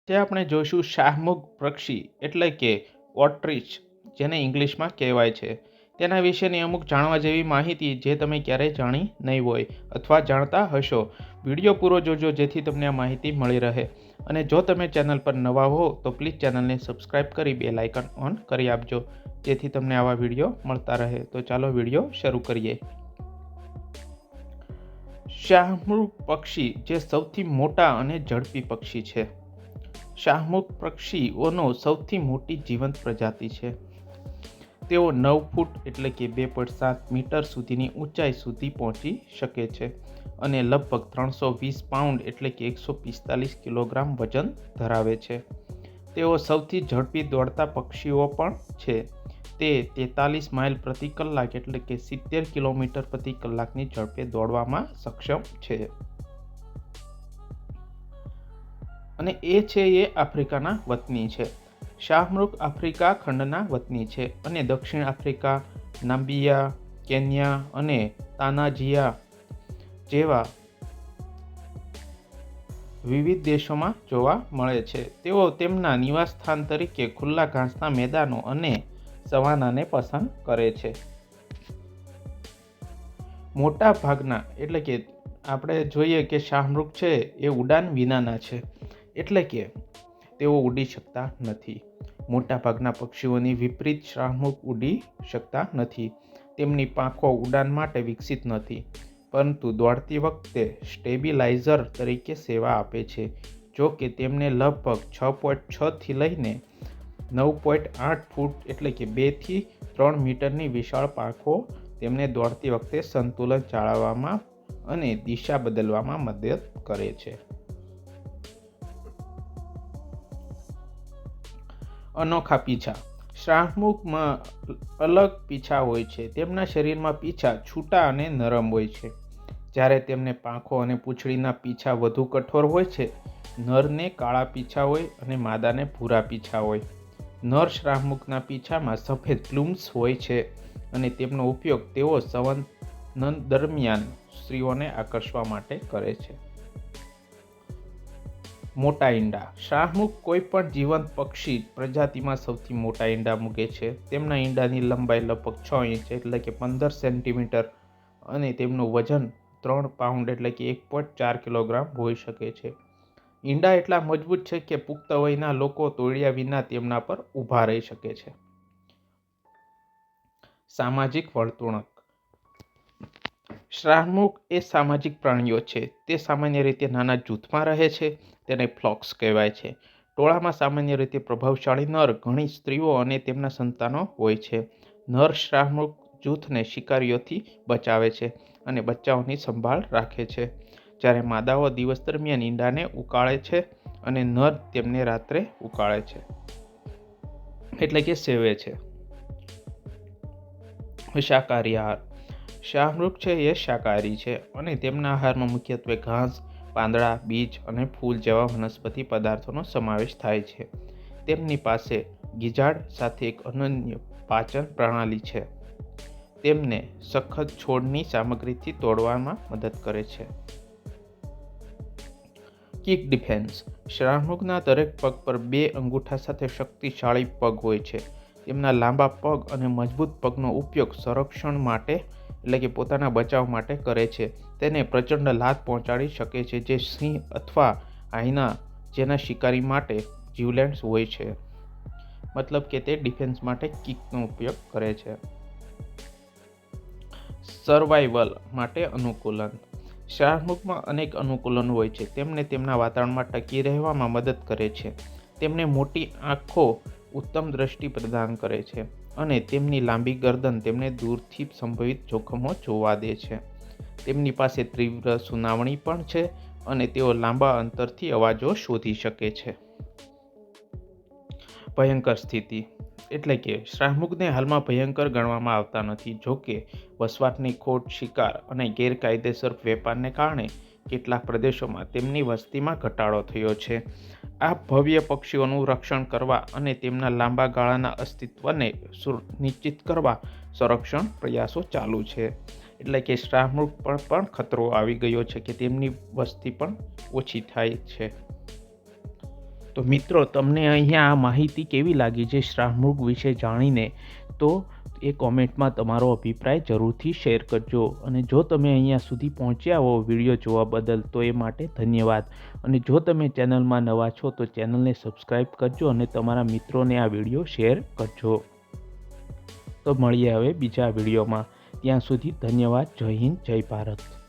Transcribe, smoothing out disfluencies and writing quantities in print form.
જે આપણે જોઈશું શાહમૃગ પક્ષી એટલે કે ઓટ્રીચ, જેને ઇંગ્લિશમાં કહેવાય છે, તેના વિશેની અમુક જાણવા જેવી માહિતી જે તમે ક્યારેય જાણી નહીં હોય અથવા જાણતા હશો. વિડીયો પૂરો જોજો જેથી તમને આ માહિતી મળી રહે. અને જો તમે ચેનલ પર નવા હો તો પ્લીઝ ચેનલને સબસ્ક્રાઈબ કરી બેલ આઇકન ઓન કરી આપજો જેથી તમને આવા વિડીયો મળતા રહે. તો ચાલો વિડીયો શરૂ કરીએ. શાહમૃગ પક્ષી જે સૌથી મોટા અને ઝડપી પક્ષી છે. શાહમૃગ પક્ષીઓનો સૌથી મોટી જીવંત પ્રજાતિ છે. તેઓ 9 ફૂટ એટલે કે 2.7 મીટર સુધીની ઊંચાઈ સુધી પહોંચી શકે છે અને લગભગ 320 પાઉન્ડ એટલે કે 145 કિલોગ્રામ વજન ધરાવે છે. તેઓ સૌથી ઝડપી દોડતા પક્ષીઓ પણ છે. તે 43 માઇલ પ્રતિ કલાક એટલે કે 70 કિલોમીટર પ્રતિ કલાકની ઝડપે દોડવામાં સક્ષમ છે. અને એ આફ્રિકાના વતની છે. શાહમૃગ આફ્રિકા ખંડના વતની છે અને દક્ષિણ આફ્રિકા, નામિબિયા, કેન્યા અને તાન્ઝાનિયા જેવા વિવિધ દેશોમાં જોવા મળે છે. તેઓ તેમના નિવાસસ્થાન તરીકે ખુલ્લા ઘાસના મેદાનો અને સવાનાને પસંદ કરે છે. મોટા ભાગના એટલે કે આપણે જોઈએ કે શાહમૃગ છે એ ઉડાન વિનાના છે, એટલે કે તેઓ ઉડી શકતા નથી. મોટા ભાગના પક્ષીઓની વિપરીત શાહમૃગ ઉડી શકતા નથી. તેમની પાંખો ઉડાન માટે વિકસિત નથી, પરંતુ દોડતી વખતે સ્ટેબિલાઇઝર તરીકે સેવા આપે છે. જો કે તેમને લગભગ 6.6 થી લઈને 9.8 ફૂટ એટલે કે 2 થી 3 મીટરની વિશાળ પાંખો તેમને દોડતી વખતે સંતુલન જાળવવામાં અને દિશા બદલવામાં મદદ કરે છે. અનોખા પીંછા. શાહમૃગમાં અલગ પીંછા હોય છે. તેમના શરીરમાં પીંછા છૂટા અને નરમ હોય છે. જ્યારે તેમને પાંખો અને પૂંછડીના પીંછા વધુ કઠોર હોય છે. નરને કાળા પીંછા હોય અને માદાને ભૂરા પીંછા હોય. નર શાહમૃગના પીંછામાં સફેદ પ્લુમ્સ હોય છે અને તેમનો ઉપયોગ તેઓ સંવહન દરમિયાન સ્ત્રીઓને આકર્ષવા માટે કરે છે. મોટા ઈંડા. શાહમૃગ કોઈ પણ જીવંત પક્ષી પ્રજાતિમાં સૌથી મોટા ઈંડા મૂકે છે. તેમના ઈંડાની લંબાઈ લગભગ 6 ઇંચ એટલે કે 15 સેન્ટીમીટર અને તેમનું વજન 3 પાઉન્ડ એટલે કે 1.4 કિલોગ્રામ હોઈ શકે છે. ઈંડા એટલા મજબૂત છે કે પુખ્ત વયના લોકો તોડ્યા વિના તેમના પર ઊભા રહી શકે છે. સામાજિક વર્તણૂક. શાહમૃગ એ સામાજિક પ્રાણીઓ છે. તે સામાન્ય રીતે નાના જૂથમાં રહે છે. તેને ફ્લોક્સ કહેવાય છે. ટોળામાં સામાન્ય રીતે પ્રભાવશાળી નર, ઘણી સ્ત્રીઓ અને તેમના સંતાનો હોય છે. નર શાહમૃગ જૂથને શિકારીઓથી બચાવે છે અને બચ્ચાઓની સંભાળ રાખે છે, જ્યારે માદાઓ દિવસ દરમિયાન ઈંડાને ઉકાળે છે અને નર તેમને રાત્રે ઉકાળે છે એટલે કે સેવે છે. શાકાહારી આહાર. શાહમૃગ છે એ શાકાહારી છે અને તેમના આહારમાં મુખ્યત્વે ઘાસ, પાંદડા, બીજ અને ફૂલ જેવા વનસ્પતિ પદાર્થોનો સમાવેશ થાય છે. તેમની પાસે ગિજાડ સાથે એક અનન્ય પાચન પ્રણાલી છે. તેમને સખત છોડની સામગ્રીથી તોડવામાં મદદ કરે છે. Kick defence. શાહમૃગના દરેક પગ પર 2 અંગૂઠા સાથે શક્તિશાળી પગ હોય છે. તેમના લાંબા પગ અને મજબૂત પગનો ઉપયોગ સંરક્ષણ માટે એટલે કે પોતાના બચાવ માટે કરે છે. તેને પ્રચંડ લાત પહોંચાડી શકે છે જે સિંહ અથવા હાયના જેના શિકારી માટે જીવલેણ હોય છે. મતલબ કે તે ડિફેન્સ માટે કિકનો ઉપયોગ કરે છે. સર્વાઇવલ માટે અનુકૂલન. શાહમૃગમાં અનેક અનુકૂલન હોય છે. તેમને તેમના વાતાવરણમાં ટકી રહેવામાં મદદ કરે છે. તેમને મોટી આંખો ઉત્તમ દ્રષ્ટિ પ્રદાન કરે છે અને તેમની લાંબી ગરદન તેમને દૂરથી સંભવિત જોખમો જોવા દે છે. તેમની પાસે તીવ્ર સુનાવણી પણ છે અને તેઓ લાંબા અંતરથી અવાજો શોધી શકે છે. ભયંકર સ્થિતિ એટલે કે શાહમૃગને હાલમાં ભયંકર ગણવામાં આવતા નથી. જોકે વસવાટની ખોટ, શિકાર અને ગેરકાયદેસર વેપારને કારણે કેટલાક પ્રદેશોમાં તેમની વસ્તીમાં ઘટાડો થયો છે. આ ભવ્ય પક્ષીઓનું રક્ષણ કરવા અને તેમના લાંબા ગાળાના અસ્તિત્વને સુનિશ્ચિત કરવા સંરક્ષણ પ્રયાસો ચાલુ છે. એટલે કે શાહમૃગ પર પણ ખતરો આવી ગયો છે કે તેમની વસ્તી પણ ઓછી થાય છે. તો મિત્રો, તમને અહીંયા આ માહિતી કેવી લાગી છે શાહમૃગ વિશે જાણીને? તો એ કોમેન્ટમાં તમારો અભિપ્રાય જરૂરથી શેર કરજો. અને જો તમે અહીંયા સુધી પહોંચ્યા હો વિડીયો જોવા બદલ, તો એ માટે ધન્યવાદ. અને જો તમે ચેનલમાં નવા છો તો ચેનલને સબસ્ક્રાઈબ કરજો અને તમારા મિત્રોને આ વિડીયો શેર કરજો. તો મળીએ હવે બીજા વિડીયોમાં. ત્યાં સુધી ધન્યવાદ. જય હિન્દ, જય ભારત.